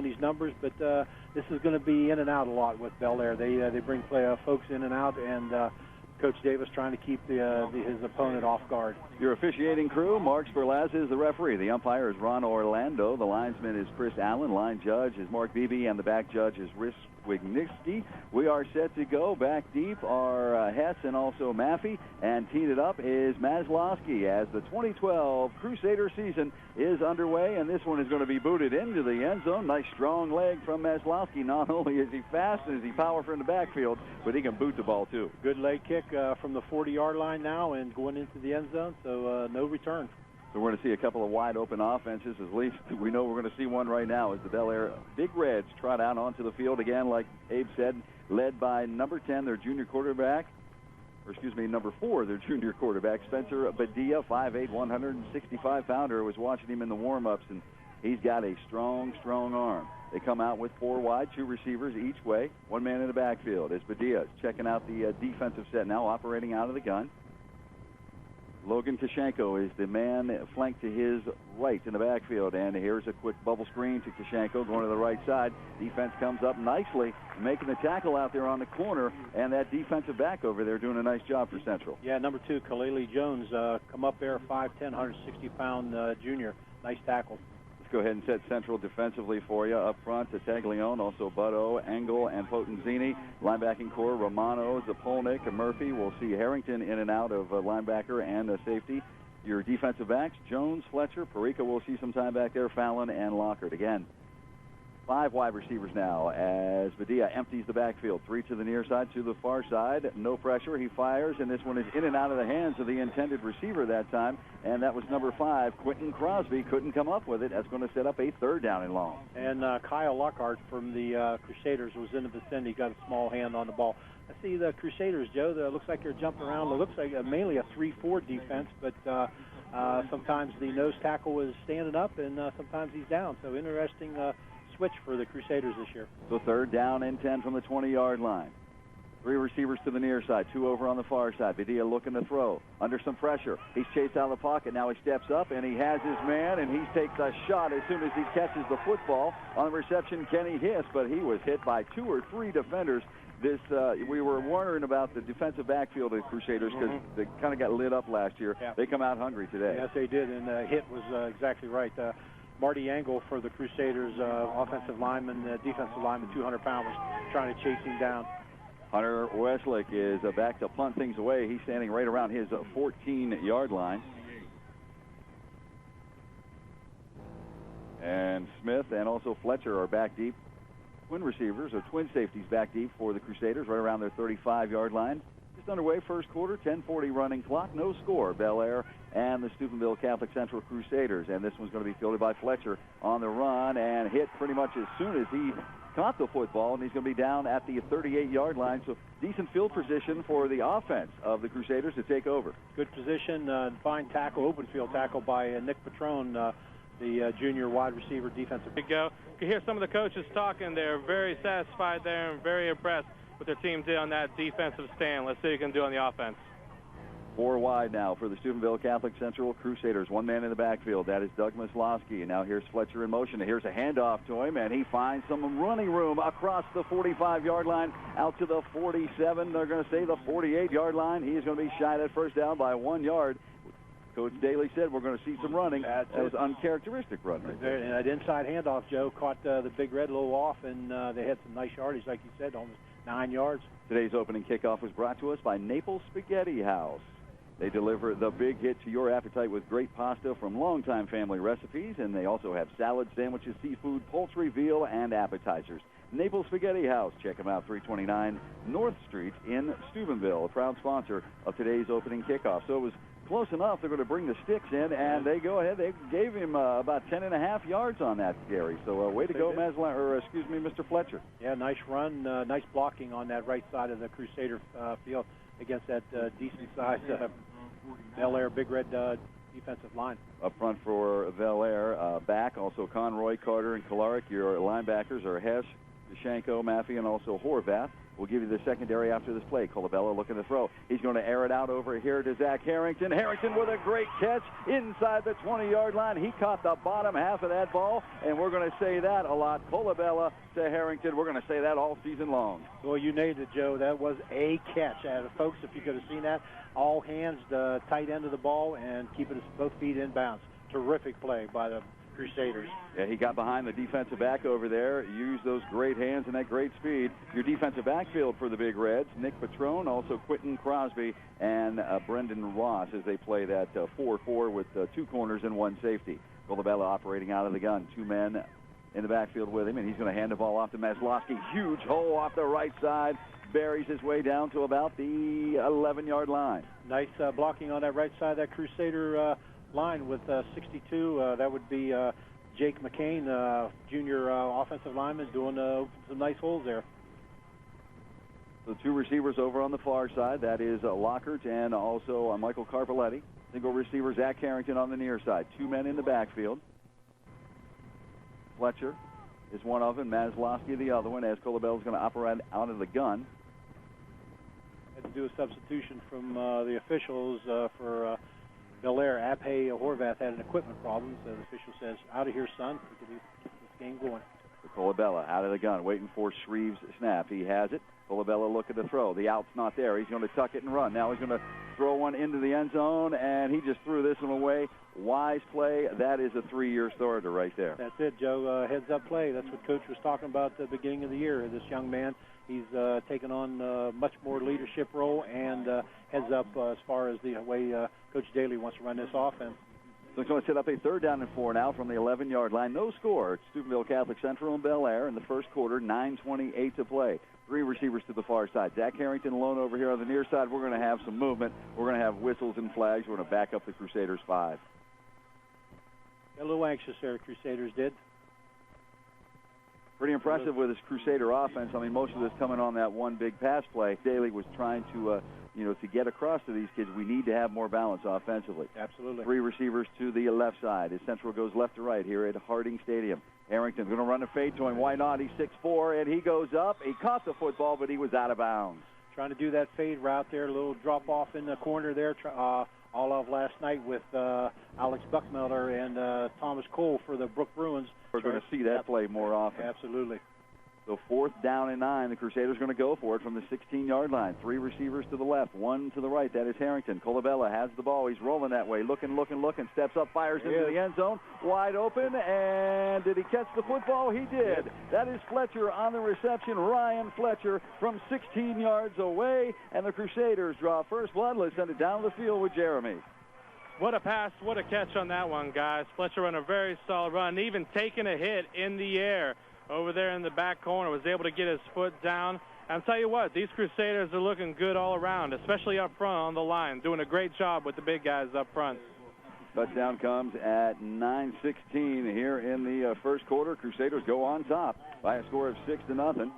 on these numbers, but this is going to be in and out a lot with Bellaire. They bring folks in and out, and Coach Davis trying to keep his opponent off guard. Your officiating crew, Mark Sperlaz is the referee. The umpire is Ron Orlando. The linesman is Chris Allen. Line judge is Mark Beebe, and the back judge is Rich Wigniski. We are set to go. Back deep are Hess and also Maffey, and teed it up is Maslowski as the 2012 Crusader season is underway, and this one is going to be booted into the end zone. Nice strong leg from Maslowski. Not only is he fast and is he powerful in the backfield, but he can boot the ball too. Good leg kick from the 40-yard line now and going into the end zone, so no return. So we're going to see a couple of wide-open offenses. At least we know we're going to see one right now as the Bellaire Big Reds trot out onto the field again, like Abe said, led by number 10, their junior quarterback, or excuse me, number 4, their junior quarterback, Spencer Badia, 5'8", 165-pounder. I was watching him in the warm-ups, and he's got a strong, strong arm. They come out with 4 wide, 2 receivers each way, 1 man in the backfield. As Badia checking out the defensive set now, operating out of the gun. Logan Kashenko is the man flanked to his right in the backfield, and here's a quick bubble screen to Kashenko going to the right side. Defense comes up nicely, making the tackle out there on the corner, and that defensive back over there doing a nice job for Central. Yeah, number 2, Kaleli Jones, come up there, 5'10", 160-pound junior. Nice tackle. Go ahead and set Central defensively for you. Up front, Taglione, also Butto, Engel, and Potenzini. Linebacking core, Romano, Zapolnik, and Murphy. We'll see Harrington in and out of linebacker and safety. Your defensive backs, Jones, Fletcher, Perica. We'll see some time back there, Fallon, and Lockhart. Again, 5 wide receivers now as Badia empties the backfield. 3 to the near side, to the far side. No pressure. He fires, and this one is in and out of the hands of the intended receiver that time, and that was number 5, Quentin Crosby. Couldn't come up with it. That's going to set up a 3rd down and long. And Kyle Lockhart from the Crusaders was in the vicinity. Got a small hand on the ball. I see the Crusaders, Joe. That looks like they're jumping around. It looks like mainly a 3-4 defense, but sometimes the nose tackle is standing up, and sometimes he's down. So interesting switch for the Crusaders this year. So 3rd down and 10 from the 20-yard line. 3 receivers to the near side, 2 over on the far side. Badia looking to throw. Under some pressure. He's chased out of the pocket. Now he steps up, and he has his man, and he takes a shot as soon as he catches the football. On the reception, Kenny Hiss, but he was hit by 2 or 3 defenders. We were wondering about the defensive backfield of the Crusaders because they kind of got lit up last year. Yeah. They come out hungry today. Yes, they did, and the hit was exactly right. Marty Engel for the Crusaders, offensive lineman, defensive lineman, 200-pound, was trying to chase him down. Hunter Westlick is back to punt things away. He's standing right around his 14-yard line. And Smith and also Fletcher are back deep. Twin receivers, or twin safeties, back deep for the Crusaders, right around their 35-yard line. Just underway, first quarter, 10:40 running clock, no score. Bellaire and the Steubenville Catholic Central Crusaders, and this one's going to be fielded by Fletcher on the run and hit pretty much as soon as he caught the football, and he's going to be down at the 38-yard line. So decent field position for the offense of the Crusaders to take over. Good position, fine tackle, open field tackle by Nick Petrone, the junior wide receiver defensive. You can hear some of the coaches talking. They're very satisfied there and very impressed what their team did on that defensive stand. Let's see what you can do on the offense. 4 wide now for the Steubenville Catholic Central Crusaders. 1 man in the backfield. That is Doug Maslowski. And now here's Fletcher in motion. Here's a handoff to him, and he finds some running room across the 45-yard line out to the 47. They're going to say the 48-yard line. He's going to be shy at first down by 1 yard. Coach Daly said we're going to see some running. That was uncharacteristic running. And that inside handoff, Joe, caught the Big Red a little off, and they had some nice yardage, like you said, almost 9 yards. Today's opening kickoff was brought to us by Naples Spaghetti House. They deliver the big hit to your appetite with great pasta from longtime family recipes, and they also have salad, sandwiches, seafood, poultry, veal, and appetizers. Naples Spaghetti House. Check them out, 329 North Street in Steubenville, a proud sponsor of today's opening kickoff. So it was close enough. They're going to bring the sticks in, and they go ahead. They gave him about 10.5 yards on that, Gary. So way to go, Mr. Fletcher. Yeah, nice run, nice blocking on that right side of the Crusader field against that decent-sized Bellaire Big Red defensive line. Up front for Bellaire, back also Conroy, Carter, and Kalarick. Your linebackers are Hess, Tashenko, Maffey, and also Horvath. We'll give you the secondary after this play. Colabella looking to throw. He's going to air it out over here to Zach Harrington. Harrington with a great catch inside the 20-yard line. He caught the bottom half of that ball, and we're going to say that a lot. Colabella to Harrington. We're going to say that all season long. Well, you nailed it, Joe. That was a catch. Folks, if you could have seen that, all hands, the tight end of the ball, and keeping both feet in bounds. Terrific play by the Crusaders. Yeah, he got behind the defensive back over there, used those great hands and that great speed. Your defensive backfield for the Big Reds, Nick Patrone, also Quentin Crosby, and Brendan Ross as they play that 4-4 with 2 corners and 1 safety. Colabella operating out of the gun. 2 men in the backfield with him, and he's going to hand the ball off to Maslowski. Huge hole off the right side. Buries his way down to about the 11-yard line. Nice blocking on that right side of that Crusader line with 62. That would be Jake McCain, junior offensive lineman, doing some nice holes there. The 2 receivers over on the far side, that is Lockhart and also Michael Carpoletti. Single receiver Zach Harrington on the near side. 2 men in the backfield. Fletcher is one of them, Maslowski the other one, as Colabella's going to operate out of the gun. Had to do a substitution from the officials for Bellaire. Ape Horvath had an equipment problem, so the official says, out of here, son. We can get this game going. Colabella out of the gun, waiting for Shreve's snap. He has it. Colabella looking to throw. The out's not there. He's going to tuck it and run. Now he's going to throw one into the end zone, and he just threw this one away. Wise play. That is a 3-year starter right there. That's it, Joe. Heads-up play. That's what Coach was talking about at the beginning of the year. This young man, he's taken on much more leadership role and heads up as far as the way Coach Daly wants to run this offense. So it's going to set up a 3rd down and 4 now from the 11-yard line. No score. It's Steubenville Catholic Central and Bellaire in the first quarter, 9:28 to play. 3 receivers to the far side. Zach Harrington alone over here on the near side. We're going to have some movement. We're going to have whistles and flags. We're going to back up the Crusaders 5. Got a little anxious there, Crusaders did. Pretty impressive with this Crusader offense. I mean, most of this coming on that one big pass play. Daly was trying to, to get across to these kids. We need to have more balance offensively. Absolutely. 3 receivers to the left side as Central goes left to right here at Harding Stadium. Harrington's going to run a fade to him. Why not? He's 6'4", and he goes up. He caught the football, but he was out of bounds. Trying to do that fade route there, a little drop-off in the corner there, all of last night with Alex Buckmelder and Thomas Cole for the Brook Bruins. We're going to see that play more often. Absolutely. So 4th down and 9. The Crusaders going to go for it from the 16-yard line. 3 receivers to the left, 1 to the right. That is Harrington. Colabella has the ball. He's rolling that way. Looking. Steps up, fires into the end zone. Wide open. And did he catch the football? He did. That is Fletcher on the reception. Ryan Fletcher from 16 yards away. And the Crusaders draw first blood. Let's send it down the field with Jeremy. What a pass, what a catch on that one, guys. Fletcher on a very solid run, even taking a hit in the air over there in the back corner, was able to get his foot down. And I'll tell you what, these Crusaders are looking good all around, especially up front on the line, doing a great job with the big guys up front. Touchdown comes at 9:16 here in the first quarter. Crusaders go on top by a score of 6-0.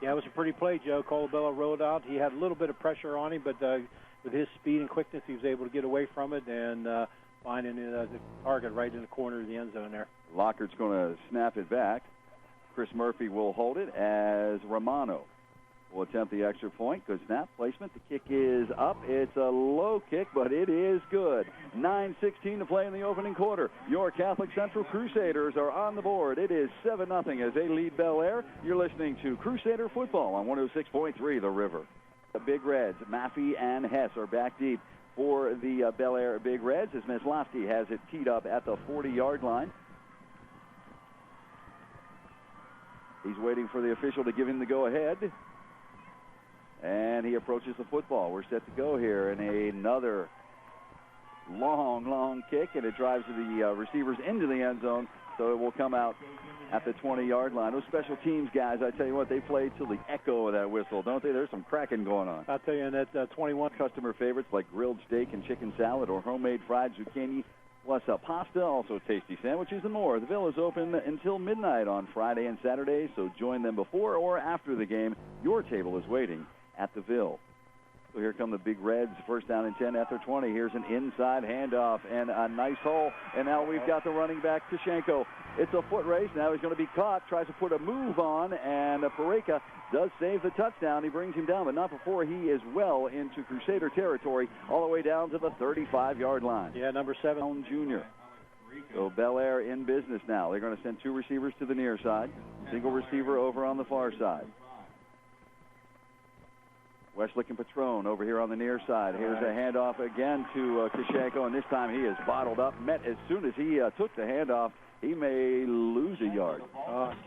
Yeah, it was a pretty play, Joe. Colabella rolled out. He had a little bit of pressure on him, but with his speed and quickness, he was able to get away from it and finding the target right in the corner of the end zone there. Lockhart's going to snap it back. Chris Murphy will hold it as Romano will attempt the extra point. Good snap placement. The kick is up. It's a low kick, but it is good. 9:16 to play in the opening quarter. Your Catholic Central Crusaders are on the board. It is 7-0 as they lead Bellaire. You're listening to Crusader Football on 106.3 The River. The Big Reds, Maffey and Hess are back deep for the Bellaire Big Reds as Meslowski has it teed up at the 40-yard line. He's waiting for the official to give him the go-ahead. And he approaches the football. We're set to go here. And another long kick, and it drives the receivers into the end zone. So it will come out at the 20-yard line. Those special teams guys, I tell you what, they play till the echo of that whistle, don't they? There's some cracking going on. I'll tell you, and that 21 customer favorites like grilled steak and chicken salad or homemade fried zucchini, plus a pasta, also tasty sandwiches and more. The Ville is open until midnight on Friday and Saturday, so join them before or after the game. Your table is waiting at the Ville. So here come the Big Reds, 1st down and 10 at their 20. Here's an inside handoff and a nice hole. And now we've got the running back, Tashenko, It's a foot race. Now he's going to be caught, tries to put a move on, and Pareka does save the touchdown. He brings him down, but not before he is well into Crusader territory, all the way down to the 35-yard line. Yeah, number 7. Junior. So Bellaire in business now. They're going to send 2 receivers to the near side, single receiver over on the far side. Westlick and Patron over here on the near side. Here's a handoff again to Kishenko, and this time he is bottled up. Met as soon as he took the handoff, he may lose a yard.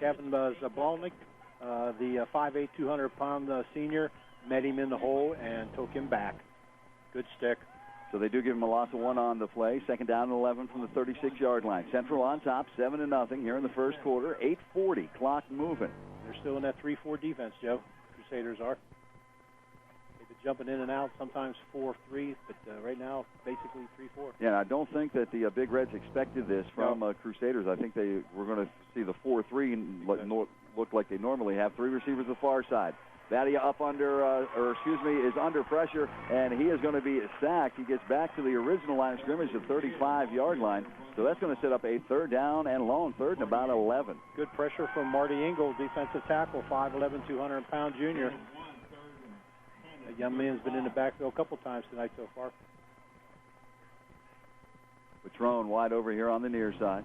Kevin Zabalnik, the 5'8", 200-pound senior, met him in the hole and took him back. Good stick. So they do give him a loss of 1 on the play. Second down and 11 from the 36-yard line. Central on top, 7-0 here in the first quarter. 8:40, clock moving. They're still in that 3-4 defense, Joe. Crusaders are. They've been jumping in and out, sometimes 4-3, but right now, basically 3-4. Yeah, I don't think that the Big Reds expected this from Crusaders. I think they were going to see the 4-3 look like they normally have. 3 receivers the far side. Badia up is under pressure, and he is going to be sacked. He gets back to the original line of scrimmage, the 35-yard line. So that's going to set up a 3rd down and long, 3rd and about 11. Good pressure from Marty Engel, defensive tackle, 5'11", 200-pound junior. That young man's been in the backfield a couple times tonight so far. Patron wide over here on the near side.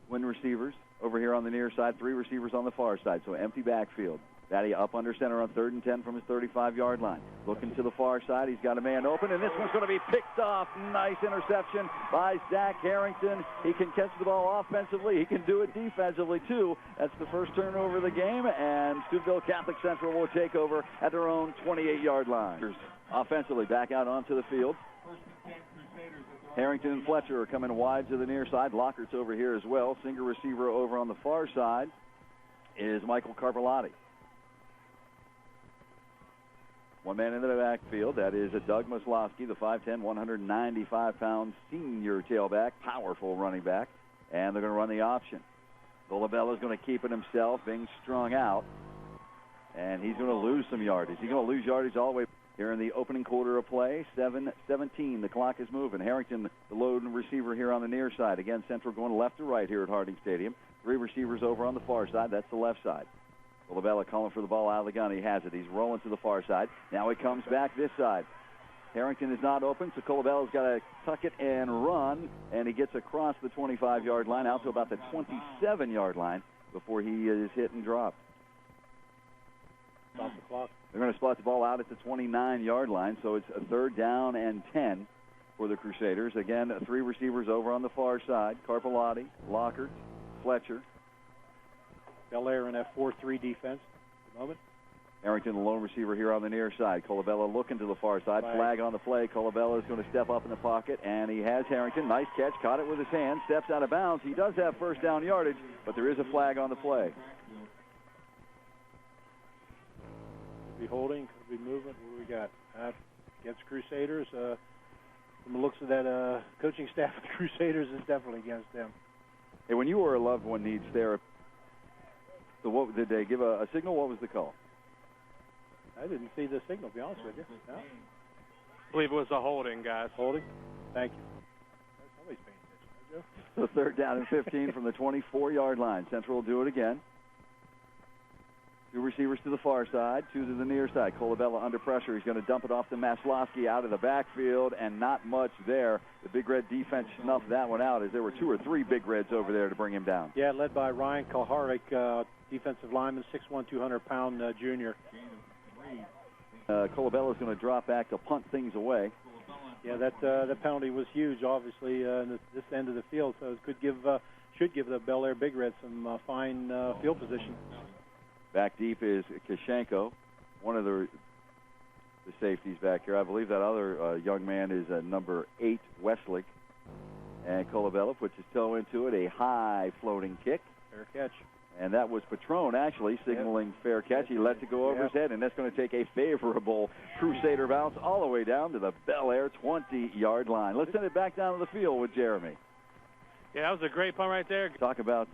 Twin receivers over here on the near side, 3 receivers on the far side, so empty backfield. Badia up under center on 3rd and 10 from his 35-yard line. Looking to the far side, he's got a man open, and this one's going to be picked off. Nice interception by Zach Harrington. He can catch the ball offensively. He can do it defensively, too. That's the first turnover of the game, and Steubenville Catholic Central will take over at their own 28-yard line. Offensively, back out onto the field. Harrington and Fletcher are coming wide to the near side. Lockhart's over here as well. Single receiver over on the far side is Michael Carpellotti. One man into the backfield. That is Doug Maslowski, the 5'10", 195-pound senior tailback, powerful running back. And they're going to run the option. Colabella's going to keep it himself, being strung out. And he's going to lose some yardage. He's going to lose yardage all the way here in the opening quarter of play. 7:17. The clock is moving. Harrington, the lone receiver here on the near side. Again, Central going left to right here at Harding Stadium. 3 receivers over on the far side. That's the left side. Colabella calling for the ball out of the gun. He has it. He's rolling to the far side. Now he comes back this side. Harrington is not open, so Colabella's got to tuck it and run, and he gets across the 25-yard line out to about the 27-yard line before he is hit and dropped. Stop the clock. They're going to spot the ball out at the 29-yard line, so it's a 3rd down and 10 for the Crusaders. Again, 3 receivers over on the far side. Carpellotti, Lockhart, Fletcher. Bellaire in that 4-3 defense at the moment. Harrington, the lone receiver here on the near side. Colabella looking to the far side. Flag on the play. Colabella is going to step up in the pocket, and he has Harrington. Nice catch. Caught it with his hand. Steps out of bounds. He does have 1st down yardage, but there is a flag on the play. Could be holding. Could be movement. What do we got? Against Crusaders. From the looks of that coaching staff of the Crusaders, is definitely against them. Hey, when you or a loved one needs therapy, so what did they give a signal? What was the call? I didn't see the signal, to be honest with you. No? I believe it was a holding, guys. Holding? Thank you. Somebody's paying attention, Joe. So 3rd down and 15 from the 24-yard line. Central will do it again. 2 receivers to the far side, 2 to the near side. Colabella under pressure. He's going to dump it off to Maslowski out of the backfield, and not much there. The Big Red defense snuffed that one out as there were 2 or 3 Big Reds over there to bring him down. Yeah, led by Ryan Kalharik, defensive lineman, 6'1", 200-pound junior. Colabella's going to drop back to punt things away. Yeah, that penalty was huge, obviously, in this end of the field, so it should give the Bellaire Big Reds some fine field position. Back deep is Kishenko, one of the safeties back here. I believe that other young man is number 8, Westlick. And Colabella puts his toe into it, a high floating kick. Fair catch. And that was Patron actually signaling fair catch. He lets it go over his head, and that's going to take a favorable Crusader bounce all the way down to the Bellaire 20-yard line. Let's send it back down to the field with Jeremy. Yeah, that was a great punt right there. Talk about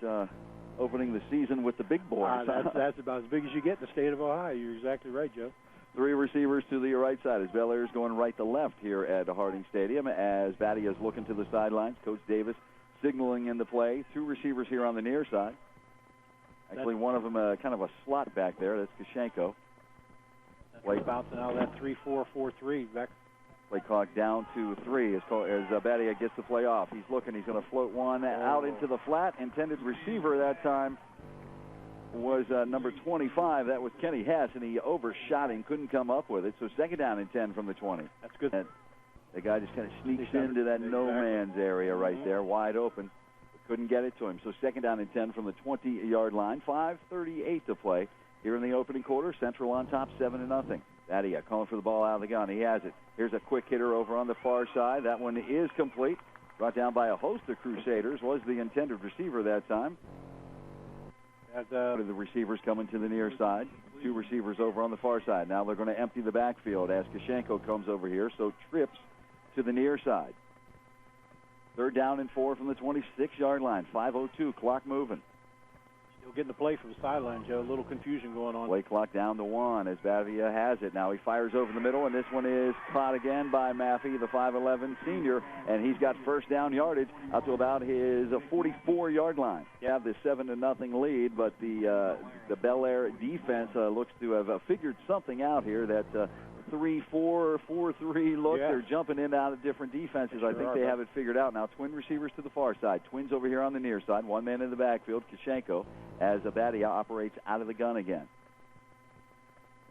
opening the season with the big boys. That's about as big as you get in the state of Ohio. You're exactly right, Joe. 3 receivers to the right side as Bellaire's going right to left here at Harding Stadium as Batty is looking to the sidelines. Coach Davis signaling in the play. 2 receivers here on the near side. Actually, one of them kind of a slot back there. That's Kishenko. That's bouncing out of that 3-4-4-3 back. Play clock down to 3 as Badia gets the play off. He's looking. He's going to float one out into the flat. Intended receiver that time was number 25. That was Kenny Hess, and he overshot him. Couldn't come up with it. So second down and 10 from the 20. That's good. And the guy just kind of sneaks into that no-man's area right there, wide open. Couldn't get it to him. So second down and 10 from the 20-yard line. 5:38 to play here in the opening quarter. Central on top, 7-0. Badia calling for the ball out of the gun. He has it. Here's a quick hitter over on the far side. That one is complete. Brought down by a host of Crusaders. Was the intended receiver that time. The receivers coming to the near side. 2 receivers over on the far side. Now they're going to empty the backfield as Kishenko comes over here. So trips to the near side. Third down and 4 from the 26-yard line. 5:02, clock moving. Still getting the play from the sideline, Joe. A little confusion going on. Play clock down to 1 as Badia has it. Now he fires over the middle, and this one is caught again by Maffey, the 5'11 senior, and he's got first down yardage out to about his 44-yard line. You have the 7-0 lead, but the Bellaire defense looks to have figured something out here that 3-4, 4-3 look. Yeah. They're jumping in and out of different defenses. I think they have it figured out now. Twin receivers to the far side. Twins over here on the near side. One man in the backfield, Kishenko, as Badia operates out of the gun again.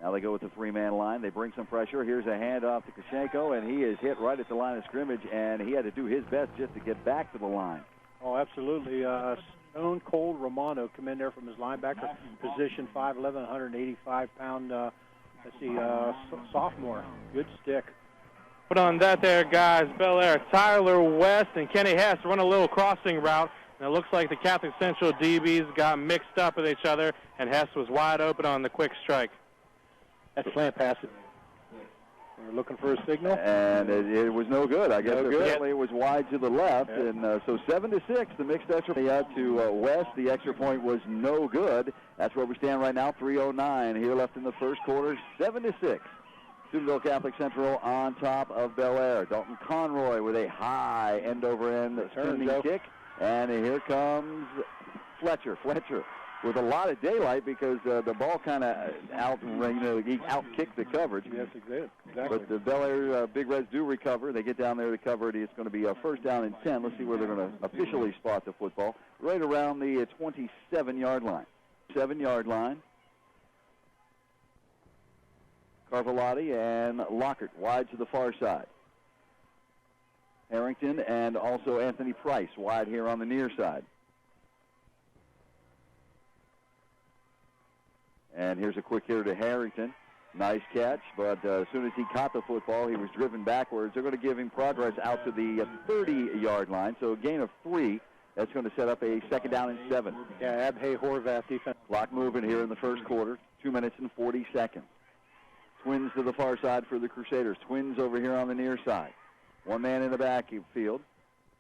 Now they go with the 3-man line. They bring some pressure. Here's a handoff to Kishenko, and he is hit right at the line of scrimmage, and he had to do his best just to get back to the line. Oh, absolutely. Stone Cold Romano come in there from his linebacker position, 5'11", 185-pound sophomore. Good stick. Put on that there, guys. Bellaire, Tyler West, and Kenny Hess run a little crossing route. And it looks like the Catholic Central DBs got mixed up with each other, and Hess was wide open on the quick strike. That's slant pass. We're looking for a signal. And it was no good. I guess apparently it was wide to the left. Yeah. And so 7-6, the mixed extra point out to West. The extra point was no good. That's where we stand right now, 3:09 here left in the first quarter, 7-6. Steubenville Catholic Central on top of Bellaire. Dalton Conroy with a high end-over-end spinning kick. And here comes Fletcher. Fletcher with a lot of daylight because the ball kind of out-kicked the coverage. Yes, exactly. But the Bellaire Big Reds do recover. They get down there to cover it. It's going to be a first down and 10. Let's see where they're going to officially spot the football. Right around the 27-yard line. 7-yard line. Carvalhotti and Lockert wide to the far side. Harrington and also Anthony Price wide here on the near side. And here's a quick hitter to Harrington. Nice catch, but as soon as he caught the football, he was driven backwards. They're going to give him progress out to the 30-yard line, so a gain of 3. That's going to set up a second down and 7. Yeah, Abhay Horvath defense. Clock moving here in the first quarter, 2 minutes and 40 seconds. Twins to the far side for the Crusaders. Twins over here on the near side. One man in the backfield,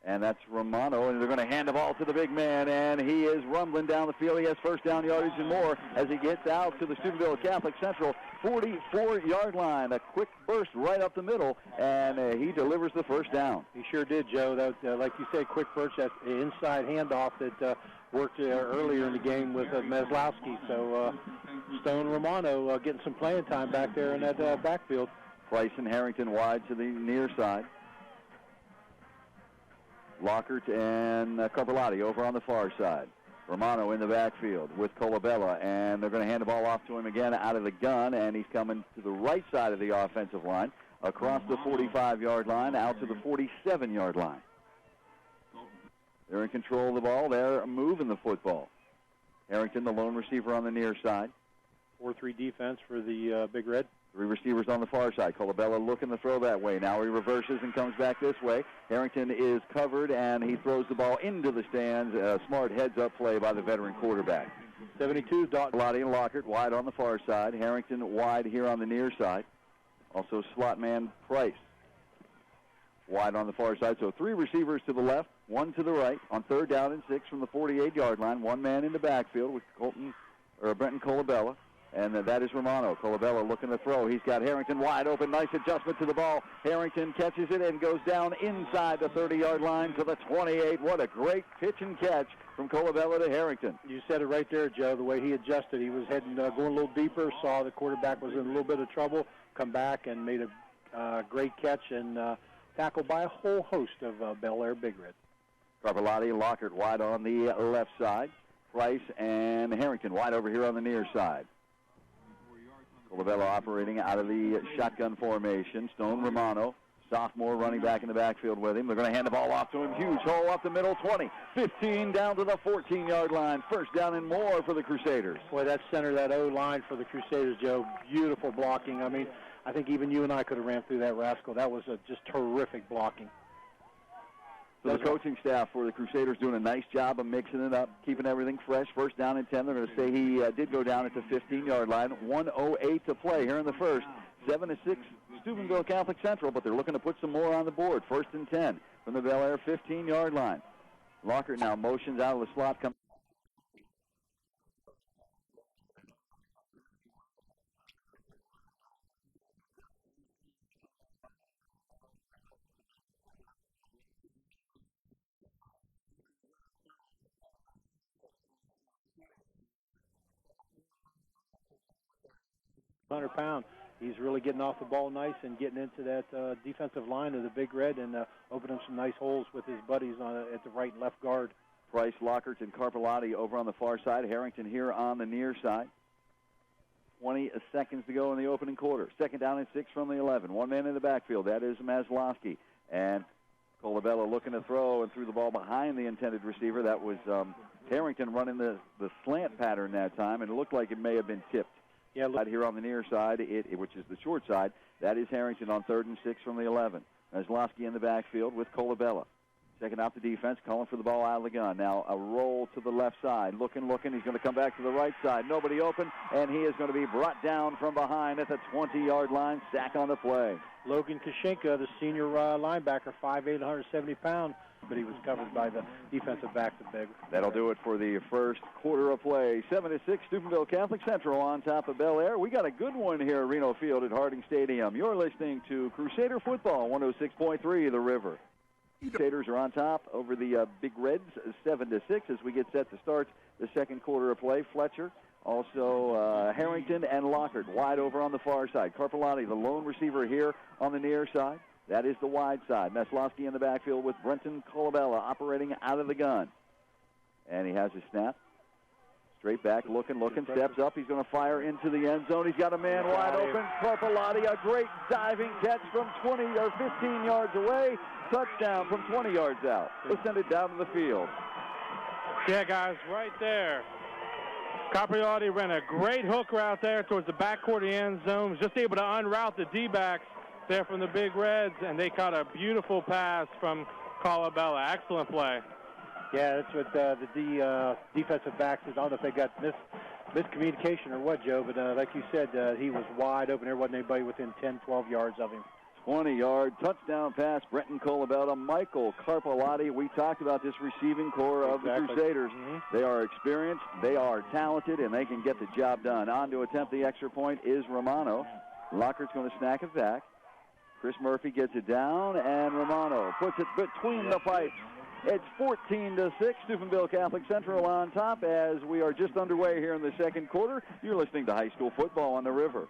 and that's Romano, and they're going to hand the ball to the big man, and he is rumbling down the field. He has first down yardage and more as he gets out to the Steubenville Catholic Central 44-yard line. A quick burst right up the middle, and he delivers the first down. He sure did, Joe. That, like you said, quick burst, that inside handoff that worked earlier in the game with Meslowski. So Stone Romano getting some playing time back there in that backfield. Price and Harrington wide to the near side. Lockert and Carvalhotti over on the far side. Romano in the backfield with Colabella, and they're going to hand the ball off to him again out of the gun, and he's coming to the right side of the offensive line, across the 45-yard line, out to the 47-yard line. They're in control of the ball. They're moving the football. Harrington, the lone receiver on the near side. 4-3 defense for the Big Red. 3 receivers on the far side. Colabella looking to throw that way. Now he reverses and comes back this way. Harrington is covered, and he throws the ball into the stands. A smart heads-up play by the veteran quarterback. 72, Lottie and Lockert wide on the far side. Harrington wide here on the near side. Also slot man Price wide on the far side. So 3 receivers to the left, 1 to the right. On third down and 6 from the 48-yard line. One man in the backfield with Brenton Colabella. And that is Romano. Colabella looking to throw. He's got Harrington wide open. Nice adjustment to the ball. Harrington catches it and goes down inside the 30-yard line to the 28. What a great pitch and catch from Colabella to Harrington. You said it right there, Joe. The way he adjusted, he was heading, going a little deeper, saw the quarterback was in a little bit of trouble, come back and made a great catch and tackled by a whole host of Bellaire Big Red. Carpellotti, Lockhart wide on the left side. Price and Harrington wide over here on the near side. Colabella operating out of the shotgun formation. Stone Romano, sophomore, running back in the backfield with him. They're going to hand the ball off to him. Huge hole up the middle, 20, 15, down to the 14-yard line. First down and more for the Crusaders. Boy, that center, that O-line for the Crusaders, Joe, beautiful blocking. I mean, I think even you and I could have ran through that rascal. That was just terrific blocking. So the coaching staff for the Crusaders doing a nice job of mixing it up, keeping everything fresh. First down and 10. They're going to say he did go down at the 15-yard line. 1:08 to play here in the first. 7-6 Steubenville Catholic Central, but they're looking to put some more on the board. First and 10 from the Bellaire 15-yard line. Lockhart now motions out of the slot. £100. He's really getting off the ball nice and getting into that defensive line of the Big Red and opening some nice holes with his buddies at the right and left guard. Price, Lockhart, and Carpellotti over on the far side. Harrington here on the near side. 20 seconds to go in the opening quarter. Second down and 6 from the 11. One man in the backfield. That is Maslowski. And Colabella looking to throw and threw the ball behind the intended receiver. That was Harrington running the slant pattern that time, and it looked like it may have been tipped. Yeah, Right here on the near side, which is the short side, that is Harrington on 3rd and 6 from the 11. Maslowski in the backfield with Colabella. Checking out the defense, calling for the ball out of the gun. Now a roll to the left side. Looking. He's going to come back to the right side. Nobody open, and he is going to be brought down from behind at the 20-yard line. Sack on the play. Logan Kashinka, the senior linebacker, 5'8", 170 pounds, but he was covered by the defensive back. That'll do it for the first quarter of play. 7-6, Steubenville Catholic Central on top of Bellaire. We got a good one here at Reno Field at Harding Stadium. You're listening to Crusader Football, 106.3 The River. Crusaders are on top over the Big Reds, 7-6 as we get set to start the second quarter of play. Fletcher, also Harrington and Lockhart wide over on the far side. Carpellotti, the lone receiver here on the near side. That is the wide side. Maslowski in the backfield with Brenton Colabella operating out of the gun. And he has a snap. Straight back, looking, steps up. He's going to fire into the end zone. He's got a man wide open. Carpellotti, a great diving catch from 20 or 15 yards away. Touchdown from 20 yards out. Let's send it down to the field. Yeah, guys, right there. Carpellotti ran a great hook route there towards the backcourt of the end zone. Was just able to unroute the D-backs there from the Big Reds, and they caught a beautiful pass from Colabella. Excellent play. Yeah, that's what the defensive backs is. I don't know if they got miscommunication or what, Joe, but like you said, he was wide open. There wasn't anybody within 10, 12 yards of him. 20-yard touchdown pass, Brenton Colabella, Michael Carpellotti. We talked about this receiving core of the Crusaders. They are experienced, they are talented, and they can get the job done. On to attempt the extra point is Romano. Lockhart's going to snack it back. Chris Murphy gets it down, and Romano puts it between the pipes. It's 14-6, Steubenville Catholic Central on top as we are just underway here in the second quarter. You're listening to high school football on the River.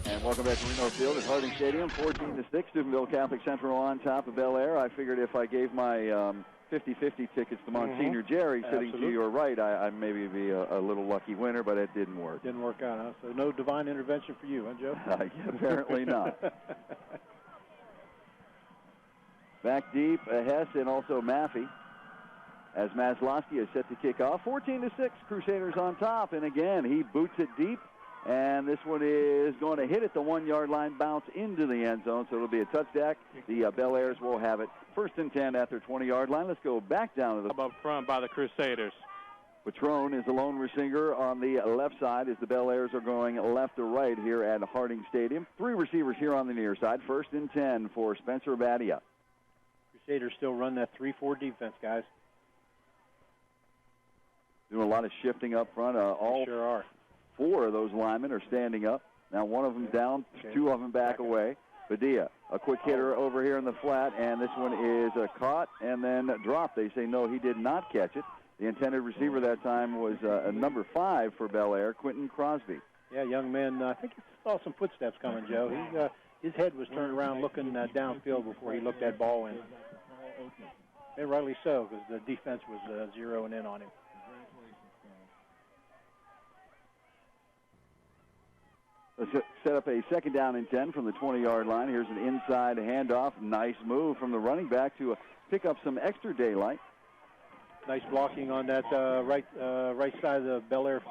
And welcome back to Reno Field at Harding Stadium, 14-6, Steubenville Catholic Central on top of Bellaire. I figured if I gave my 50-50 tickets to Monsignor Jerry sitting to your right, I maybe be a little lucky winner, but it didn't work. Didn't work out, huh? So no divine intervention for you, huh, Joe? Apparently not. Back deep, Hess and also Maffey as Maslowski is set to kick off. 14-6, Crusaders on top, and again, he boots it deep. And this one is going to hit at the 1-yard line, bounce into the end zone, so it'll be a touchdown. The Bellairs will have it. First and 10 at their 20-yard line. Let's go back down to the up front by the Crusaders. Patrone is the lone receiver on the left side as the Bellairs are going left to right here at Harding Stadium. 3 receivers here on the near side. First and 10 for Spencer Badia. Crusaders still run that 3-4 defense, guys. Doing a lot of shifting up front. They sure are. 4 of those linemen are standing up. Now one of them down, 2 of them back away. Badia, a quick hitter over here in the flat, and this one is caught and then dropped. They say no, he did not catch it. The intended receiver that time was number 5 for Bellaire, Quentin Crosby. Yeah, young man, I think he saw some footsteps coming, Joe. His head was turned around looking downfield before he looked that ball in. And rightly so, because the defense was zeroing in on him. Let's set up a 2nd down and 10 from the 20-yard line. Here's an inside handoff. Nice move from the running back to pick up some extra daylight. Nice blocking on that right side of the Bellaire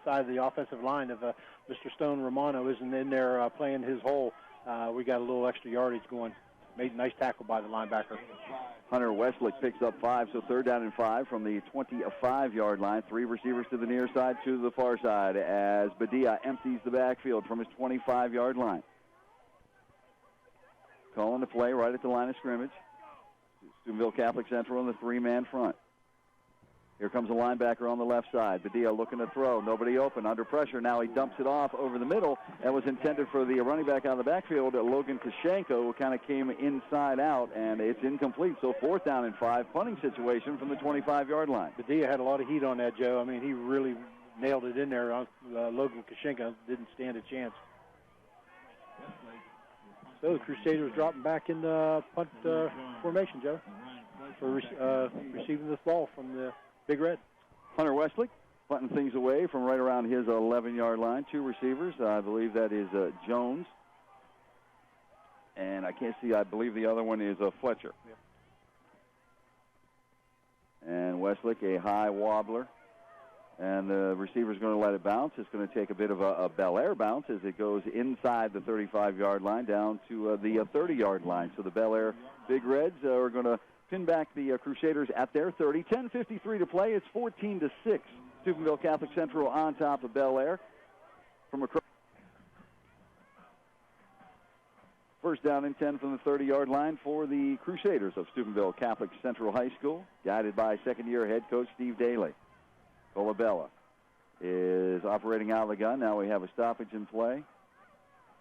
side of the offensive line. If Mr. Stone Romano isn't in there playing his hole, we got a little extra yardage going. Made a nice tackle by the linebacker. Hunter Westlick picks up 5, so 3rd down and 5 from the 25-yard line. 3 receivers to the near side, 2 to the far side as Badia empties the backfield from his 25-yard line. Calling the play right at the line of scrimmage. Steubenville Catholic Central in the 3-man front. Here comes a linebacker on the left side. Badia looking to throw. Nobody open. Under pressure. Now he dumps it off over the middle. That was intended for the running back out of the backfield. Logan Kashenko, who kind of came inside out, and it's incomplete. So 4th down and 5. Punting situation from the 25-yard line. Badia had a lot of heat on that, Joe. I mean, he really nailed it in there. Logan Kashenko didn't stand a chance. So the Crusaders dropping back in the punt formation, Joe, for receiving this ball from the Big Red. Hunter Westlick punting things away from right around his 11-yard line. 2 receivers. I believe that is Jones. And I can't see. I believe the other one is Fletcher. Yep. And Westlick, a high wobbler. And the receiver's going to let it bounce. It's going to take a bit of a Bellaire bounce as it goes inside the 35-yard line down to the 30-yard line. So the Bellaire Big Reds are going to pin back the Crusaders at their 30. 10:53 to play. It's 14-6. Steubenville Catholic Central on top of Bellaire. From across. 1st down and 10 from the 30-yard line for the Crusaders of Steubenville Catholic Central High School, guided by 2nd-year head coach Steve Daly. Colabella is operating out of the gun. Now we have a stoppage in play,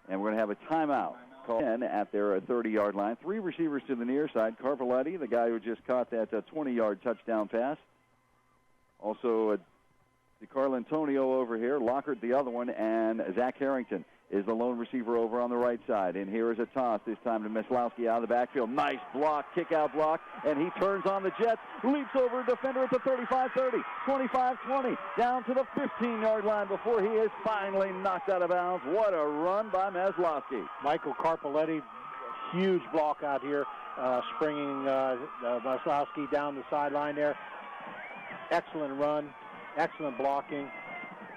and we're going to have a timeout. Call 10 at their 30-yard line. 3 receivers to the near side. Carpelletti, the guy who just caught that 20-yard touchdown pass. Also, DeCarlo Antonio over here. Lockhart, the other one, and Zach Harrington is the lone receiver over on the right side. And here is a toss, this time to Meslowski out of the backfield. Nice block, kick-out block, and he turns on the Jets, leaps over a defender at the 35-30, 25-20, down to the 15-yard line before he is finally knocked out of bounds. What a run by Meslowski. Michael Carpelletti, huge block out here, springing Meslowski down the sideline there. Excellent run, excellent blocking.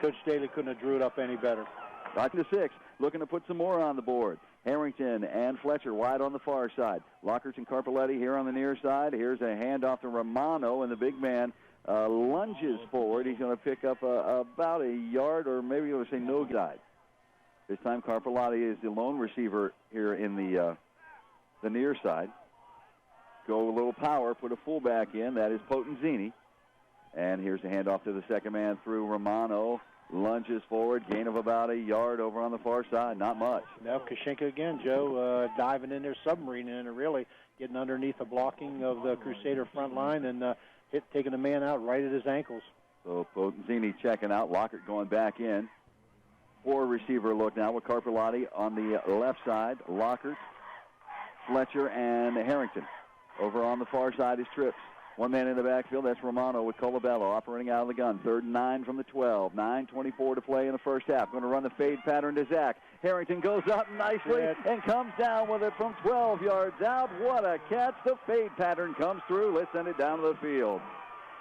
Coach Daly couldn't have drew it up any better. Back to 6, looking to put some more on the board. Harrington and Fletcher wide on the far side. Lockhart and Carpelletti here on the near side. Here's a handoff to Romano, and the big man lunges forward. He's going to pick up about a yard, or maybe you'll say no side. This time Carpelletti is the lone receiver here in the near side. Go a little power, put a fullback in. That is Potenzini. And here's a handoff to the 2nd man through Romano. Lunges forward, gain of about a yard over on the far side. Not much. Now Kashenka again, Joe, diving in there, submarine in it, really getting underneath the blocking of the Crusader front line and taking the man out right at his ankles. So Potenzini checking out. Lockhart going back in. 4 receiver look now with Carpelletti on the left side. Lockhart, Fletcher, and Harrington. Over on the far side is Trips. 1 man in the backfield, that's Romano with Colabello operating out of the gun. 3rd and 9 from the 12. 9:24 to play in the first half. Going to run the fade pattern to Zach. Harrington goes up nicely and comes down with it from 12 yards out. What a catch. The fade pattern comes through. Let's send it down to the field.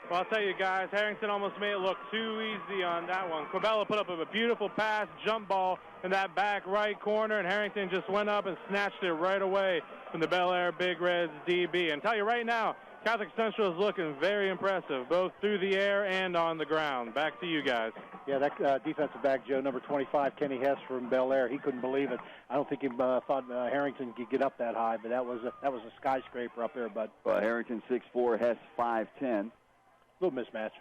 Well, I'll tell you guys, Harrington almost made it look too easy on that one. Corbella put up a beautiful pass, jump ball in that back right corner, and Harrington just went up and snatched it right away from the Bellaire Big Reds DB. And tell you right now, Catholic Central is looking very impressive, both through the air and on the ground. Back to you guys. Yeah, that defensive back, Joe, number 25, Kenny Hess from Bellaire, he couldn't believe it. I don't think he thought Harrington could get up that high, but that was a skyscraper up there, bud. Harrington 6'4", Hess 5'10". Little mismatch.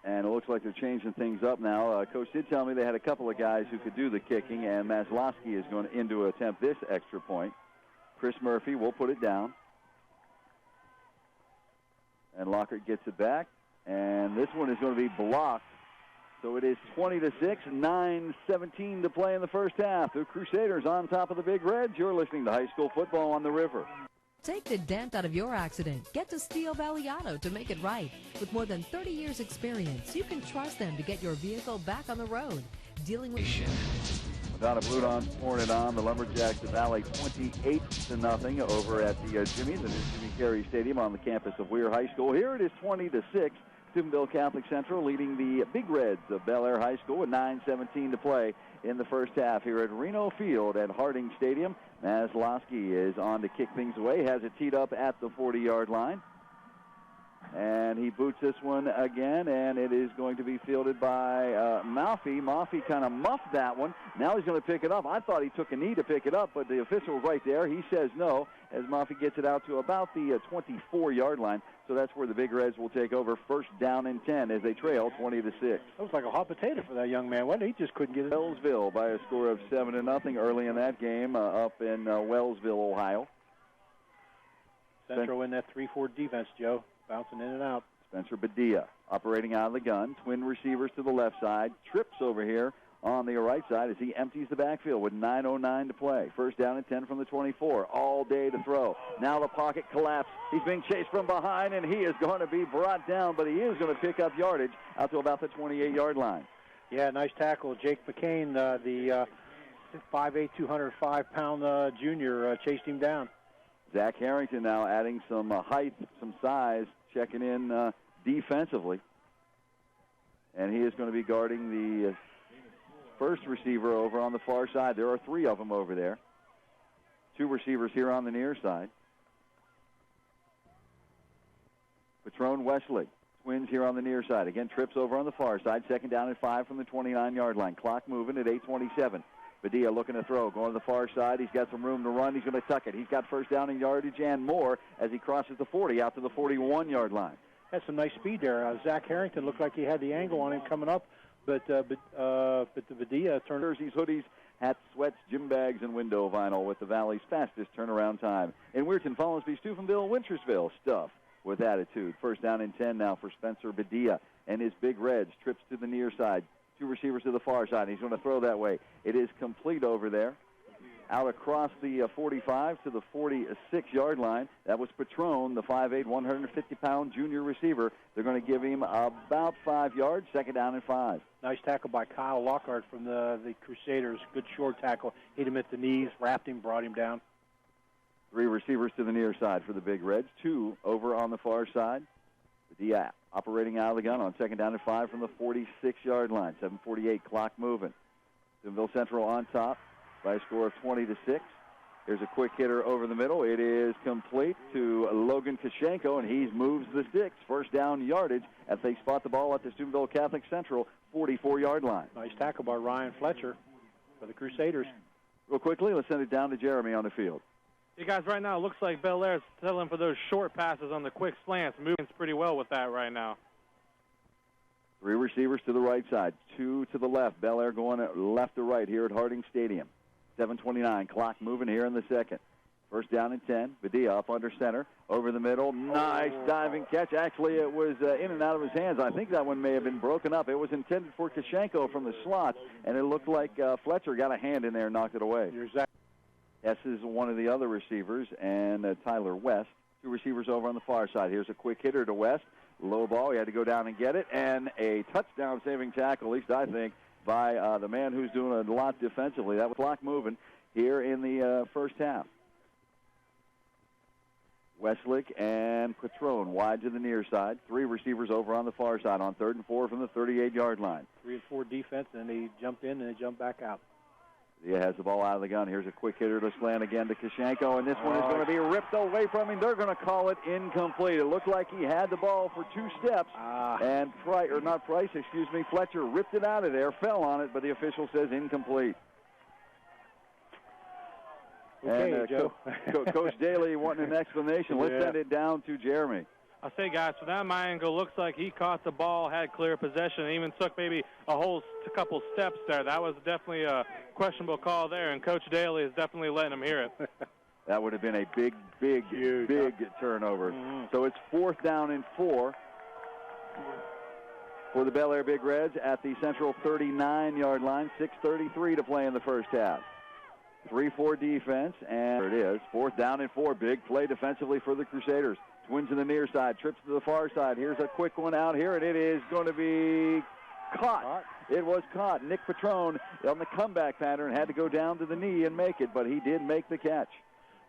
And it looks like they're changing things up now. Coach did tell me they had a couple of guys who could do the kicking, and Maslowski is going in to attempt this extra point. Chris Murphy will put it down. And Lockhart gets it back. And this one is going to be blocked. So it is 20-6, 9:17 to play in the first half. The Crusaders on top of the Big Reds. You're listening to high school football on the River. Take the dent out of your accident. Get to Steel Valley Auto to make it right. With more than 30 years experience, you can trust them to get your vehicle back on the road. Dealing with Madonna Bludon pouring it on. The Lumberjacks of Valley 28-0 over at the Jimmy's, the new Jimmy Carey Stadium on the campus of Weir High School. Here it is 20-6. Steubenville Catholic Central leading the Big Reds of Bellaire High School with 9:17 to play in the first half here at Reno Field at Harding Stadium. Maslowski is on to kick things away, has it teed up at the 40-yard line. And he boots this one again, and it is going to be fielded by Malfi. Malfi kind of muffed that one. Now he's going to pick it up. I thought he took a knee to pick it up, but the official right there, he says no, as Malfi gets it out to about the 24-yard line. So that's where the Big Reds will take over, first down and 10 as they trail 20-6. That was like a hot potato for that young man, wasn't it? He just couldn't get it. Wellsville by a score of 7-0 early in that game up in Wellsville, Ohio. Central in that 3-4 defense, Joe. Bouncing in and out. Spencer Badia operating out of the gun. Twin receivers to the left side. Trips over here on the right side as he empties the backfield with 9:09 to play. First down and 10 from the 24. All day to throw. Now the pocket collapse. He's being chased from behind, and he is going to be brought down, but he is going to pick up yardage out to about the 28-yard line. Yeah, nice tackle. Jake McCain, the 5'8", 205-pound junior, chased him down. Zach Harrington now adding some height, some size, checking in defensively. And he is going to be guarding the first receiver over on the far side. There are three of them over there. Two receivers here on the near side. Patron Wesley, twins here on the near side. Again, trips over on the far side. Second down and 5 from the 29-yard line. Clock moving at 8:27. Badia looking to throw, going to the far side. He's got some room to run. He's going to tuck it. He's got first down in yardage and more as he crosses the 40 out to the 41-yard line. Had some nice speed there. Zach Harrington looked like he had the angle on him coming up, but the Badia turned. Jerseys, hoodies, hats, sweats, gym bags, and window vinyl with the Valley's fastest turnaround time. In Weirton, Follansbee, Steubenville, Wintersville, stuff with attitude. First down and 10 now for Spencer Badia and his Big Reds. Trips to the near side. Two receivers to the far side. He's going to throw that way. It is complete over there. Out across the 45 to the 46-yard line. That was Patron, the 5'8", 150-pound junior receiver. They're going to give him about 5 yards. Second down and 5. Nice tackle by Kyle Lockhart from the Crusaders. Good short tackle. Hit him at the knees, wrapped him, brought him down. Three receivers to the near side for the Big Reds. Two over on the far side. The operating out of the gun on second down and 5 from the 46-yard line. 7:48, clock moving. Steubenville Central on top by a score of 20-6. Here's a quick hitter over the middle. It is complete to Logan Kashenko, and he moves the sticks. First down yardage as they spot the ball at the Steubenville Catholic Central 44-yard line. Nice tackle by Ryan Fletcher for the Crusaders. Real quickly, let's send it down to Jeremy on the field. You guys, right now, it looks like Bellaire's settling for those short passes on the quick slants. Moving pretty well with that right now. Three receivers to the right side, two to the left. Bellaire going left to right here at Harding Stadium. 7:29, clock moving here in the second. First down and 10. Badia up under center, over the middle. Nice diving catch. Actually, it was in and out of his hands. I think that one may have been broken up. It was intended for Kashenko from the slot, and it looked like Fletcher got a hand in there and knocked it away. You're exactly. S is one of the other receivers, and Tyler West. Two receivers over on the far side. Here's a quick hitter to West. Low ball. He had to go down and get it, and a touchdown-saving tackle, at least I think, by the man who's doing a lot defensively. That was clock moving here in the first half. Westlick and Patron wide to the near side. Three receivers over on the far side on 3rd and 4 from the 38-yard line. 3 and 4 defense, and they jumped in and they jumped back out. He has the ball out of the gun. Here's a quick hitter to slant again to Kashenko, and this one is going to be ripped away from him. They're going to call it incomplete. It looked like he had the ball for 2 steps, and Fletcher ripped it out of there, fell on it, but the official says incomplete. Okay, and Joe. Coach Daly wanting an explanation. Let's send it down to Jeremy. I'll say, guys, from that my angle, looks like he caught the ball, had clear possession, and even took maybe a whole couple steps there. That was definitely a questionable call there, and Coach Daly is definitely letting him hear it. That would have been a big turnover. So it's 4th down and 4 for the Bellaire Big Reds at the central 39-yard line. 6:33 to play in the first half. 3-4 defense, and there it is. 4th down and 4. Big play defensively for the Crusaders. Twins in the near side, trips to the far side. Here's a quick one out here, and it is going to be caught. It was caught. Nick Petrone on the comeback pattern had to go down to the knee and make it, but he did make the catch.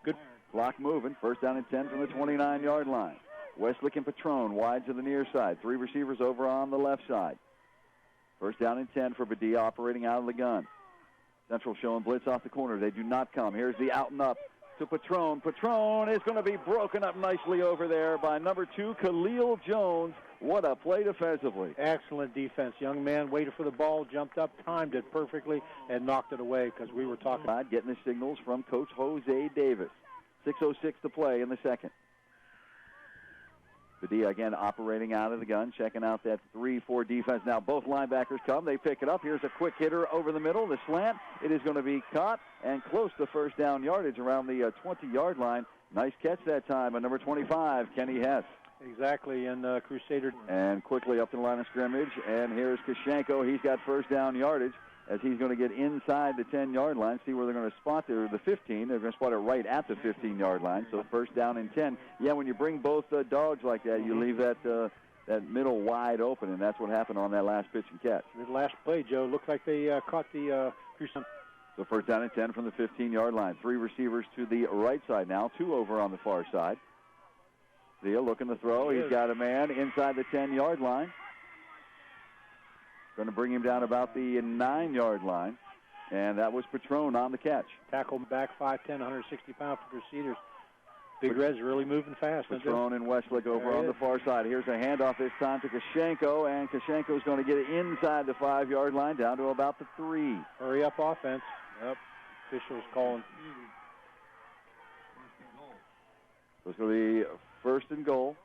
Good clock moving. 1st down and 10 from the 29-yard line. Westlick and Petrone wide to the near side. 3 receivers over on the left side. 1st down and 10 for Badia operating out of the gun. Central showing blitz off the corner. They do not come. Here's the out and up to Petrone. Petrone is going to be broken up nicely over there by number 2, Khalil Jones. What a play defensively. Excellent defense. Young man waited for the ball, jumped up, timed it perfectly, and knocked it away because we were talking. Getting the signals from Coach Jose Davis. 6:06 to play in the second. Badia again operating out of the gun, checking out that 3-4 defense. Now both linebackers come. They pick it up. Here's a quick hitter over the middle. The slant. It is going to be caught and close to 1st down yardage around the 20-yard line. Nice catch that time by number 25, Kenny Hess. Exactly, and Crusader. And quickly up to the line of scrimmage. And here's Kashenko. He's got 1st down yardage as he's going to get inside the 10-yard line, see where they're going to spot the 15. They're going to spot it right at the 15-yard line, so 1st down and 10. Yeah, when you bring both dogs like that, you leave that middle wide open, and that's what happened on that last pitch and catch. The last play, Joe, looked like they caught the So 1st down and 10 from the 15-yard line. 3 receivers to the right side now, 2 over on the far side. Zia looking to throw. He's got a man inside the 10-yard line. Going to bring him down about the 9-yard line. And that was Petrone on the catch. Tackle back 5'10", 160 pounds for Crusaders. Big Red's really moving fast. Petrone and Westlick over on the far side. Here's a handoff this time to Kashenko, and Kashenko's going to get it inside the 5-yard line down to about the 3. Hurry up offense. Yep. Officials calling. So it's going to be 1st and goal.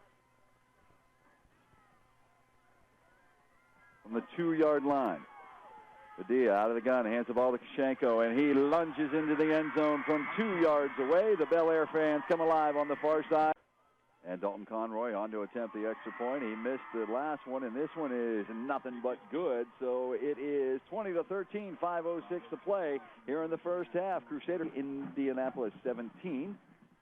From the 2-yard line. Badia out of the gun, hands the ball to Kashenko, and he lunges into the end zone from 2 yards away. The Bellaire fans come alive on the far side. And Dalton Conroy on to attempt the extra point. He missed the last one, and this one is nothing but good. So it is 20-13, 5:06 to play here in the first half. Crusader Indianapolis 17.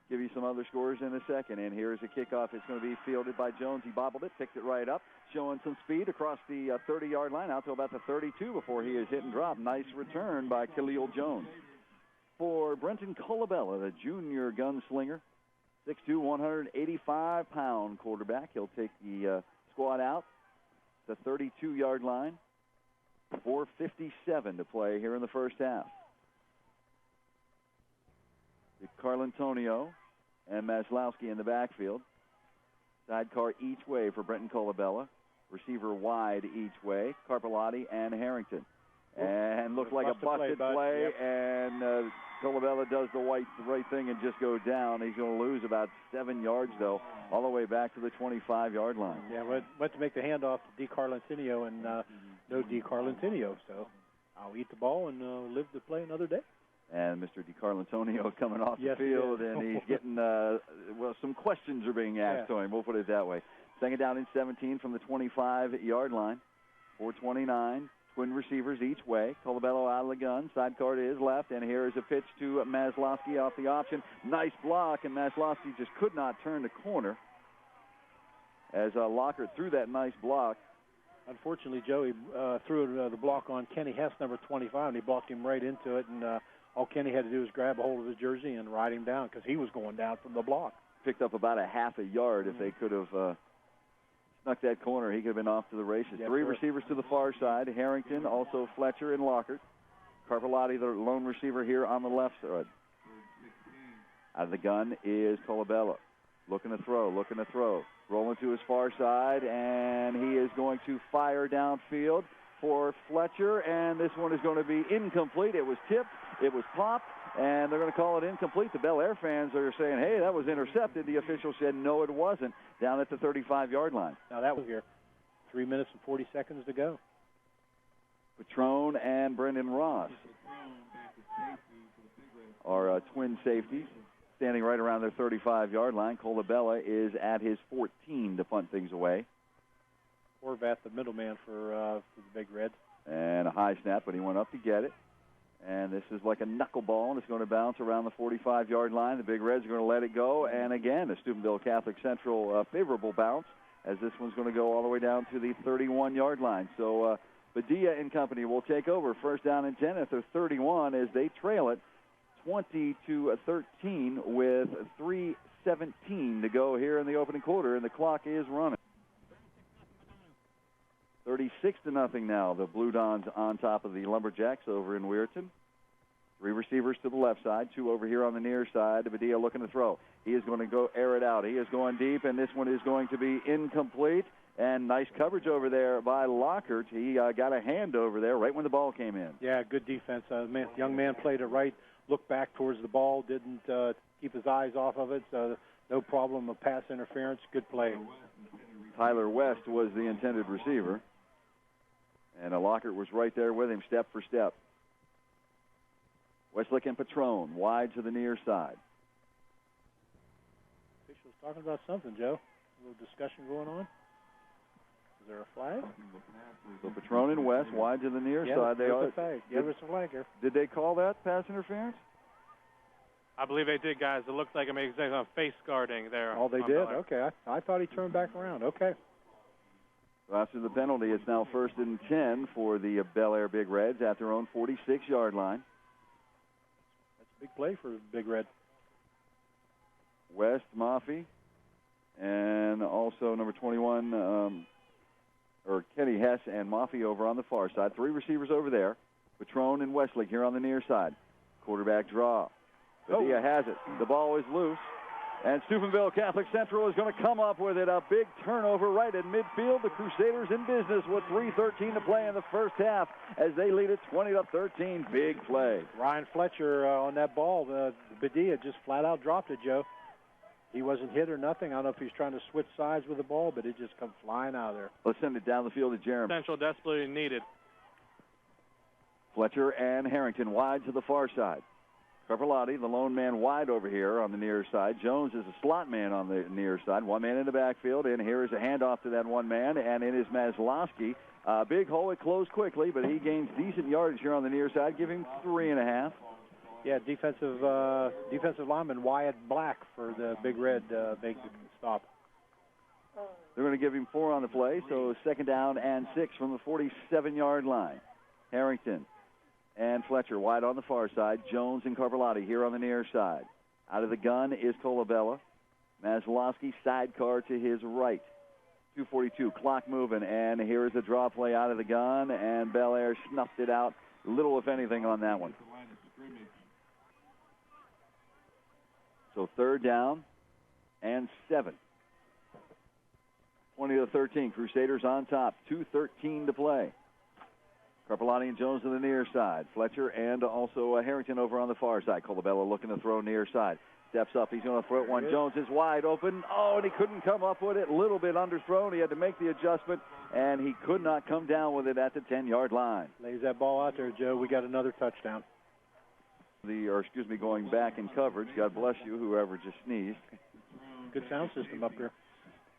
Give you some other scores in a second. And here's a kickoff. It's going to be fielded by Jones. He bobbled it, picked it right up, showing some speed across the 30-yard line out to about the 32 before he is hit and dropped. Nice return by Khalil Jones. For Brenton Colabella, the junior gunslinger, 6'2", 185-pound quarterback. He'll take the squad out. The 32-yard line. 4:57 to play here in the first half. Carlantonio and Maslowski in the backfield. Sidecar each way for Brenton Colabella. Receiver wide each way. Carpellotti and Harrington. And looked like a busted play, yep. And Colabella does the right thing and just go down. He's going to lose about 7 yards, though, all the way back to the 25-yard line. Yeah, went to make the handoff to DiCarlantinio, and no DiCarlantinio. So I'll eat the ball and live to play another day. And Mr. DiCarlantonio coming off the field, and he's getting, some questions are being asked to him. We'll put it that way. 2nd down and 17 from the 25-yard line. 4:29. Twin receivers each way. Colabello out of the gun. Sidecar to his left, and here is a pitch to Maslowski off the option. Nice block, and Maslowski just could not turn the corner as Locker threw that nice block. Unfortunately, Joey threw the block on Kenny Hess, number 25, and he blocked him right into it, and all Kenny had to do was grab a hold of his jersey and ride him down because he was going down from the block. Picked up about a half a yard. If they could have snuck that corner, he could have been off to the races. Yep, 3 receivers to the far side. Harrington, also Fletcher and Lockhart. Carpellotti, the lone receiver here on the left side. Out of the gun is Colabella. Looking to throw. Rolling to his far side, and he is going to fire downfield. for Fletcher, and this one is going to be incomplete. It was tipped, it was popped, and they're going to call it incomplete. The Bellaire fans are saying, hey, that was intercepted. The official said, no, it wasn't, down at the 35-yard line. Now that was here. 3 minutes and 40 seconds to go. Patrone and Brendan Ross are twin safeties, standing right around their 35-yard line. Colabella is at his 14 to punt things away. Horvath, the middleman for the Big Reds. And a high snap, but he went up to get it. And this is like a knuckleball, and it's going to bounce around the 45-yard line. The Big Reds are going to let it go. And again, a Steubenville Catholic Central favorable bounce, as this one's going to go all the way down to the 31-yard line. So Padilla and company will take over. First down and 10 at their 31 as they trail it 20-13 with 3:17 to go here in the opening quarter, and the clock is running. 36-0 now. The Blue Dons on top of the Lumberjacks over in Weirton. 3 receivers to the left side, 2 over here on the near side. Padilla looking to throw. He is going to go air it out. He is going deep, and this one is going to be incomplete. And nice coverage over there by Lockhart. He got a hand over there right when the ball came in. Yeah, good defense. Young man played it right, looked back towards the ball, didn't keep his eyes off of it. So no problem of pass interference. Good play. Tyler West was the intended receiver. And Lockhart was right there with him, step for step. Westlick and Patrone, wide to the near side. Officials talking about something, Joe. A little discussion going on. Is there a flag? So Patrone and West, wide to the near side. They are. Yeah, there's a flag here. Did they call that pass interference? I believe they did, guys. It looked like it made a face guarding there. Oh, they did? Bellaire. Okay. I thought he turned back around. Okay. So after the penalty, it's now 1st and 10 for the Bellaire Big Reds at their own 46-yard line. That's a big play for Big Red. West, Maffey, and also number 21, or Kenny Hess and Maffey over on the far side. 3 receivers over there. Patrone and Westlake here on the near side. Quarterback draw. Padilla has it. The ball is loose. And Steubenville Catholic Central is going to come up with it. A big turnover right at midfield. The Crusaders in business with 3:13 to play in the first half as they lead it 20-13. Big play. Ryan Fletcher on that ball. Padilla just flat out dropped it, Joe. He wasn't hit or nothing. I don't know if he's trying to switch sides with the ball, but it just comes flying out of there. Let's send it down the field to Jeremy. Central desperately needed. Fletcher and Harrington wide to the far side. Carpellotti, the lone man, wide over here on the near side. Jones is a slot man on the near side. One man in the backfield, and here is a handoff to that one man, and it is Maslowski. Big hole, it closed quickly, but he gains decent yardage here on the near side. Give him 3.5. Yeah, defensive lineman Wyatt Black for the Big Red make the stop. They're going to give him 4 on the play, so 2nd down and 6 from the 47-yard line. Harrington and Fletcher wide on the far side. Jones and Carpellotti here on the near side. Out of the gun is Colabella. Maslowski sidecar to his right. 2:42, clock moving, and here is a draw play out of the gun, and Bellaire snuffed it out. Little, if anything, on that one. So 3rd down and 7. 20-13, Crusaders on top. 2:13 to play. Carpellotti and Jones to the near side. Fletcher and also Harrington over on the far side. Colabella looking to throw near side. Steps up. He's going to throw it one. Jones is wide open. Oh, and he couldn't come up with it. A little bit underthrown. He had to make the adjustment, and he could not come down with it at the 10-yard line. Lays that ball out there, Joe. We got another touchdown. Going back in coverage. God bless you, whoever just sneezed. Good sound system up here.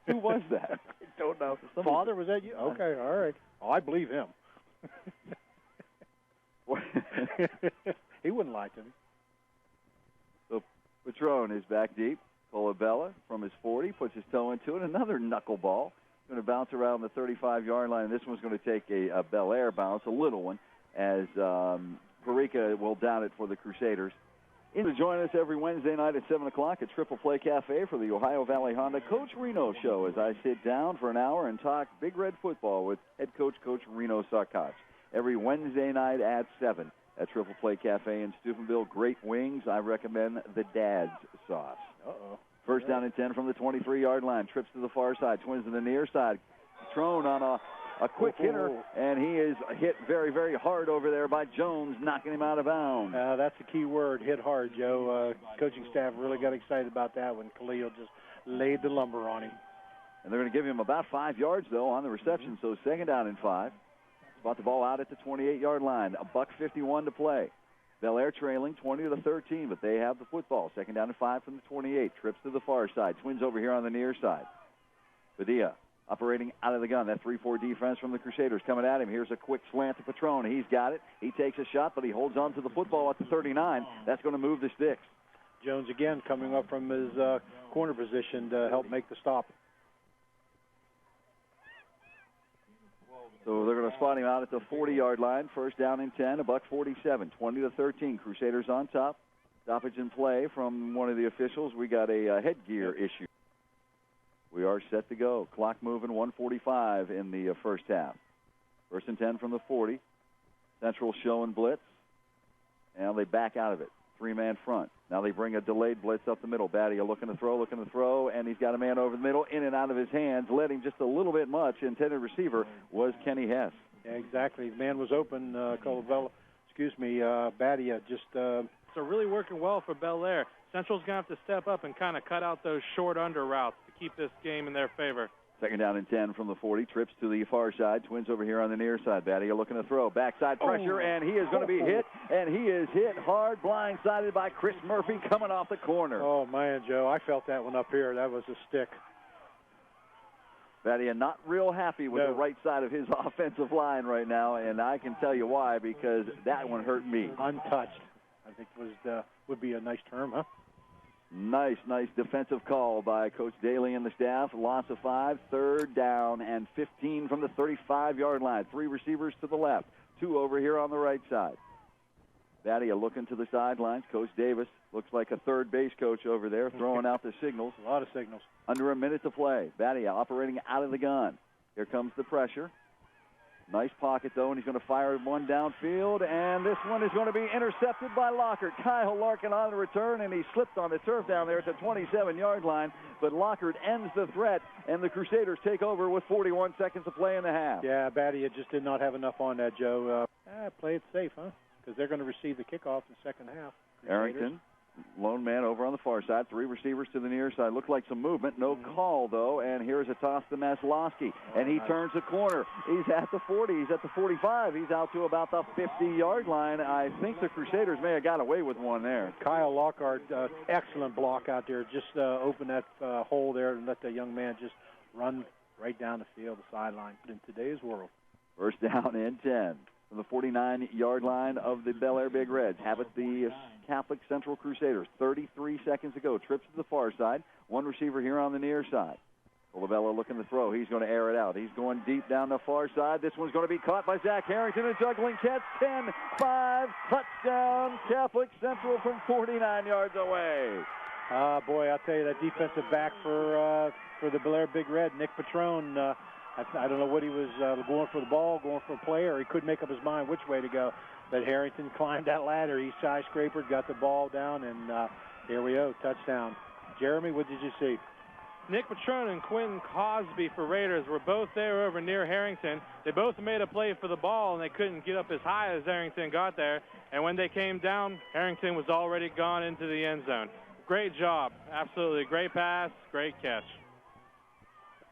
Who was that? I don't know. Father, was that you? Okay, all right. Oh, I believe him. He wouldn't lie to me. So Patrone is back deep. Colabella from his 40 puts his toe into it. Another knuckleball. Going to bounce around the 35-yard line. This one's going to take a Bellaire bounce, a little one, as Perica will down it for the Crusaders. In to join us every Wednesday night at 7 o'clock at Triple Play Cafe for the Ohio Valley Honda Coach Reno Show as I sit down for an hour and talk Big Red football with head coach, Coach Reno Sarkoch. Every Wednesday night at 7 at Triple Play Cafe in Steubenville. Great wings. I recommend the Dad's sauce. Uh-oh. First down and 10 from the 23-yard line. Trips to the far side. Twins to the near side. Patrone on a quick hitter, and he is hit very, very hard over there by Jones, knocking him out of bounds. That's the key word, hit hard, Joe. Coaching staff really got excited about that when Khalil just laid the lumber on him. And they're going to give him about 5 yards, though, on the reception, so second down and 5. Brought the ball out at the 28-yard line. $1:51 to play. Bellaire trailing 20-13, but they have the football. Second down and 5 from the 28. Trips to the far side. Twins over here on the near side. Padilla operating out of the gun. That 3-4 defense from the Crusaders coming at him. Here's a quick slant to Patron. He's got it. He takes a shot, but he holds on to the football at the 39. That's going to move the sticks. Jones again coming up from his corner position to help make the stop. So they're going to spot him out at the 40-yard line. First down and 10, $1:47, 20-13. Crusaders on top. Stoppage in play from one of the officials. We got a headgear issue. We are set to go. Clock moving, 1:45 in the first half. First and 10 from the 40. Central showing blitz. And they back out of it. Three-man front. Now they bring a delayed blitz up the middle. Badia looking to throw, and he's got a man over the middle, in and out of his hands, led him just a little bit much. Intended receiver was Kenny Hess. Yeah, exactly. The man was open. Badia just... So really working well for Bellaire. Central's going to have to step up and kind of cut out those short under routes to keep this game in their favor. Second down and 10 from the 40. Trips to the far side. Twins over here on the near side. Badia looking to throw. Backside pressure, and he is going to be hit. And he is hit hard, blindsided by Chris Murphy coming off the corner. Oh, man, Joe. I felt that one up here. That was a stick. Badia not real happy with the right side of his offensive line right now, and I can tell you why, because that one hurt me. Untouched, I think would be a nice term, huh? Nice defensive call by Coach Daly and the staff. Loss of 5, third down and 15 from the 35-yard line. 3 receivers to the left, 2 over here on the right side. Badia looking to the sidelines. Coach Davis looks like a third base coach over there, throwing out the signals. A lot of signals. Under a minute to play. Badia operating out of the gun. Here comes the pressure. Nice pocket, though, and he's going to fire one downfield, and this one is going to be intercepted by Lockard. Kyle Larkin on the return, and he slipped on the turf down there at the 27-yard line, but Lockard ends the threat, and the Crusaders take over with 41 seconds to play in the half. Yeah, Badia just did not have enough on that, Joe. Play it safe, huh? Because they're going to receive the kickoff in the second half. Arrington, lone man over on the far side. 3 receivers to the near side. Looked like some movement. No call, though. And here's a toss to Maslowski. And he turns the corner. He's at the 40. He's at the 45. He's out to about the 50-yard line. I think the Crusaders may have got away with one there. Kyle Lockhart, excellent block out there. Just open that hole there and let the young man just run right down the field, the sideline. But in today's world. First down and 10. From the 49-yard line of the Bellaire Big Reds. Have it the Catholic Central Crusaders. 33 seconds to go. Trips to the far side. 1 receiver here on the near side. Olivella looking to throw. He's going to air it out. He's going deep down the far side. This one's going to be caught by Zach Harrington. A juggling catch. 10-5. Touchdown Catholic Central from 49 yards away. Boy, I'll tell you, that defensive back for the Bellaire Big Red, Nick Patron, I don't know what he was going for the ball, going for a play, or he couldn't make up his mind which way to go. But Harrington climbed that ladder. He skyscrapered, got the ball down, and here we go, touchdown. Jeremy, what did you see? Nick Patron and Quentin Cosby for Raiders were both there over near Harrington. They both made a play for the ball, and they couldn't get up as high as Harrington got there. And when they came down, Harrington was already gone into the end zone. Great job. Absolutely. Great pass, great catch.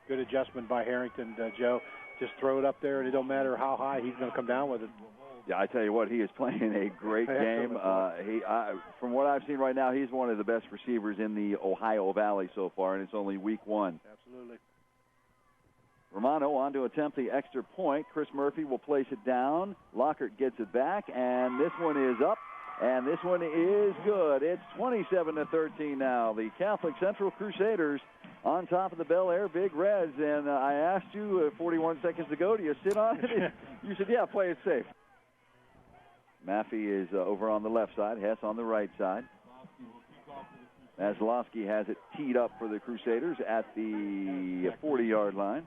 Good adjustment by Harrington, Joe. Just throw it up there, and it don't matter how high, he's going to come down with it. Yeah, I tell you what, he is playing a great game. From what I've seen right now, he's one of the best receivers in the Ohio Valley so far, and it's only week 1. Absolutely. Romano on to attempt the extra point. Chris Murphy will place it down. Lockhart gets it back, and this one is up, and this one is good. It's 27-13 now. The Catholic Central Crusaders on top of the Bellaire Big Reds, and I asked you 41 seconds ago, do you sit on it? You said, yeah, play it safe. Maffey is over on the left side, Hess on the right side. Maslowski has it teed up for the Crusaders at the 40-yard line.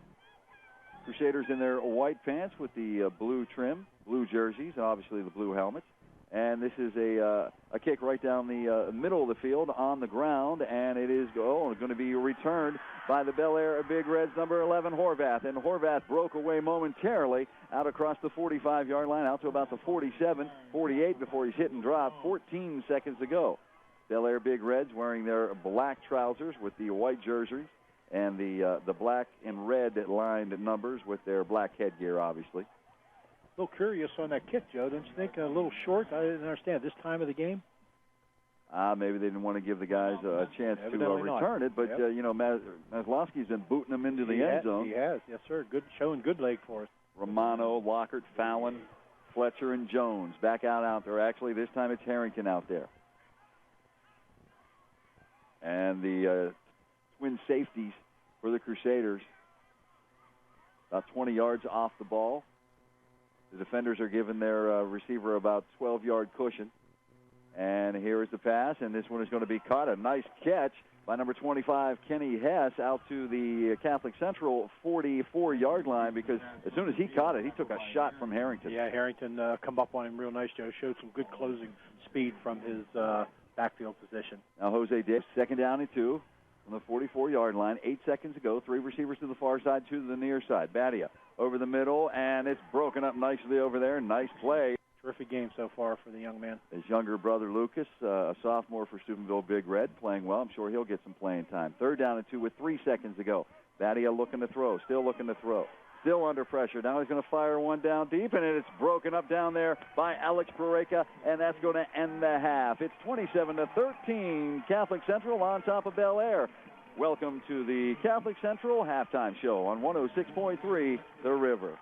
Crusaders in their white pants with the blue trim, blue jerseys, and obviously the blue helmets. And this is a kick right down the middle of the field on the ground, and it is going to be returned by the Bellaire Big Reds, number 11, Horvath. And Horvath broke away momentarily out across the 45-yard line, out to about the 47, 48 before he's hit and dropped 14 seconds ago. Bellaire Big Reds wearing their black trousers with the white jerseys and the black and red lined numbers with their black headgear, obviously. A little curious on that kick, Joe. Don't you think a little short? I didn't understand. This time of the game? Maybe they didn't want to give the guys a chance to return it. But, Maslowski's been booting them into the end zone. He has. Yes, sir. Good, showing good leg for us. Romano, Lockhart, Fallon, Fletcher, and Jones back out there. Actually, this time it's Harrington out there. And the twin safeties for the Crusaders, about 20 yards off the ball. The defenders are giving their receiver about 12-yard cushion. And here is the pass, and this one is going to be caught. A nice catch by number 25, Kenny Hess, out to the Catholic Central 44-yard line, because as soon as he caught it, he took a shot from Harrington. Yeah, Harrington come up on him real nice, Joe. Showed some good closing speed from his backfield position. Now Jose Davis, 2nd down and 2 from the 44-yard line. 8 seconds ago, 3 receivers to the far side, 2 to the near side. Badia over the middle, and it's broken up nicely over there. Nice play. Terrific game so far for the young man. His younger brother, Lucas, a sophomore for Steubenville Big Red, playing well. I'm sure he'll get some playing time. 3rd down and 2 with 3 seconds to go. Badia looking to throw, still looking to throw. Still under pressure. Now he's going to fire one down deep, and it's broken up down there by Alex Pareka, and that's going to end the half. It's 27-13, Catholic Central on top of Bellaire. Welcome to the Catholic Central halftime show on 106.3 The River.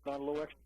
On a little extra.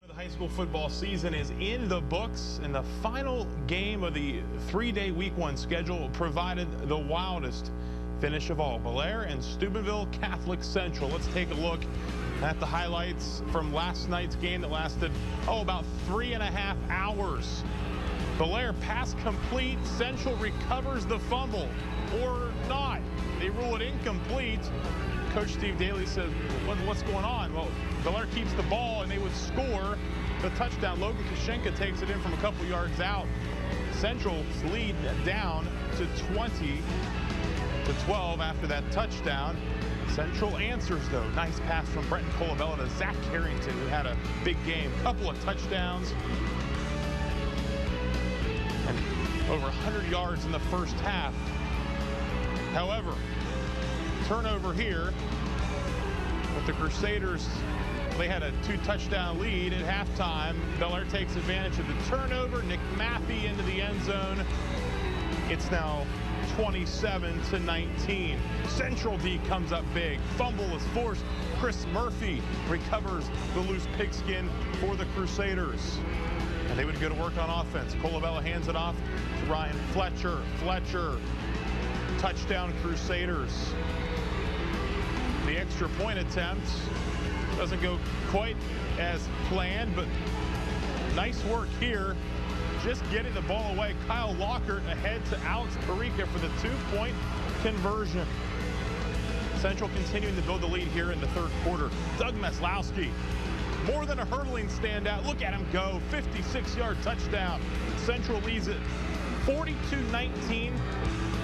The high school football season is in the books, and the final game of the three-day week one schedule provided the wildest finish of all. Bellaire and Steubenville Catholic Central. Let's take a look at the highlights from last night's game that lasted, about 3.5 hours. Bellaire pass complete. Central recovers the fumble, or not. They rule it incomplete. Coach Steve Daly says, what's going on? Well, Bellaire keeps the ball, and they would score the touchdown. Logan Kashenka takes it in from a couple yards out. Central's lead down to 20-12 after that touchdown. Central answers, though. Nice pass from Brenton Colabella to Zach Carrington, who had a big game. Couple of touchdowns. And over 100 yards in the first half. However, turnover here with the Crusaders. They had a 2-touchdown lead at halftime. Bellaire takes advantage of the turnover. Nick Maffey into the end zone. It's now 27-19. Central D comes up big. Fumble is forced. Chris Murphy recovers the loose pigskin for the Crusaders. And they would go to work on offense. Colabella hands it off to Ryan Fletcher. Fletcher, touchdown Crusaders. The extra point attempt doesn't go quite as planned, but nice work here. Just getting the ball away. Kyle Lockhart ahead to Alex Parika for the 2-point conversion. Central continuing to build the lead here in the third quarter. Doug Meslowski, more than a hurdling standout. Look at him go. 56-yard touchdown. Central leads it 42-19.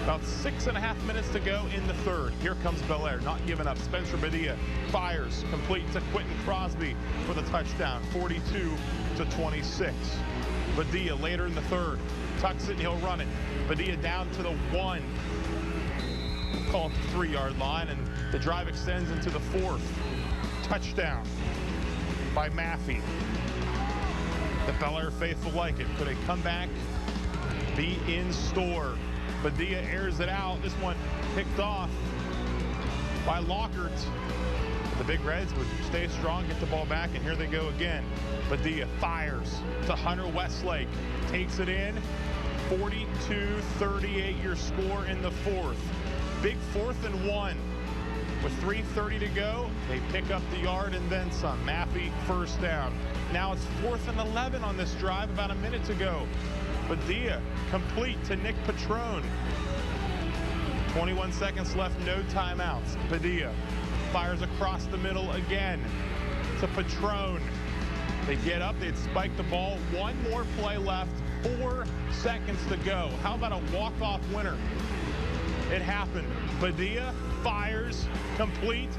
About 6.5 minutes to go in the third. Here comes Bellaire, not giving up. Spencer Badia fires, complete to Quentin Crosby for the touchdown, 42-26. Badia later in the third, tucks it and he'll run it. Badia down to the 1. Call it the 3-yard line, and the drive extends into the 4th. Touchdown by Maffey. The Bellaire faithful like it. Could a comeback be in store? Badia airs it out. This one picked off by Lockhart. The Big Reds would stay strong, get the ball back, and here they go again. Badia fires to Hunter Westlake. Takes it in. 42-38 your score in the 4th. Big 4th and 1. With 3:30 to go, they pick up the yard and then some. Maffey first down. Now it's 4th and 11 on this drive about a minute to go. Badia complete to Nick Patrone. 21 seconds left, no timeouts. Badia fires across the middle again to Patrone. They get up, they'd spike the ball. One more play left, 4 seconds to go. How about a walk-off winner? It happened. Badia fires, complete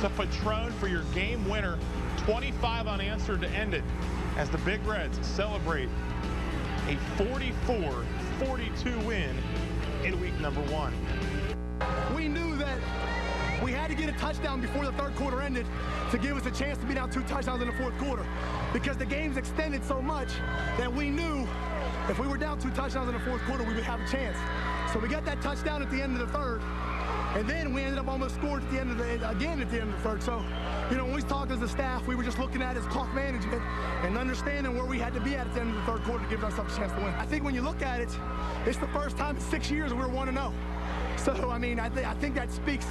to Patrone for your game winner. 25 unanswered to end it as the Big Reds celebrate a 44-42 win in week number 1. We knew that we had to get a touchdown before the third quarter ended to give us a chance to be down 2 touchdowns in the 4th quarter, because the game's extended so much that we knew if we were down 2 touchdowns in the 4th quarter, we would have a chance. So we got that touchdown at the end of the third, and then we ended up almost scored at the end of the third. So, you know, when we talked as a staff, we were just looking at it as clock management and understanding where we had to be at the end of the third quarter to give ourselves a chance to win. I think when you look at it, it's the first time in 6 years we were 1-0. So, I mean, I think that speaks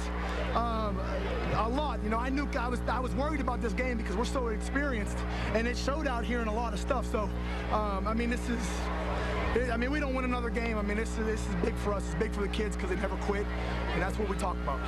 a lot. You know, I was worried about this game because we're so experienced, and it showed out here in a lot of stuff. So, I mean, we don't win another game. I mean, this is big for us. It's big for the kids because they never quit, and that's what we talk about.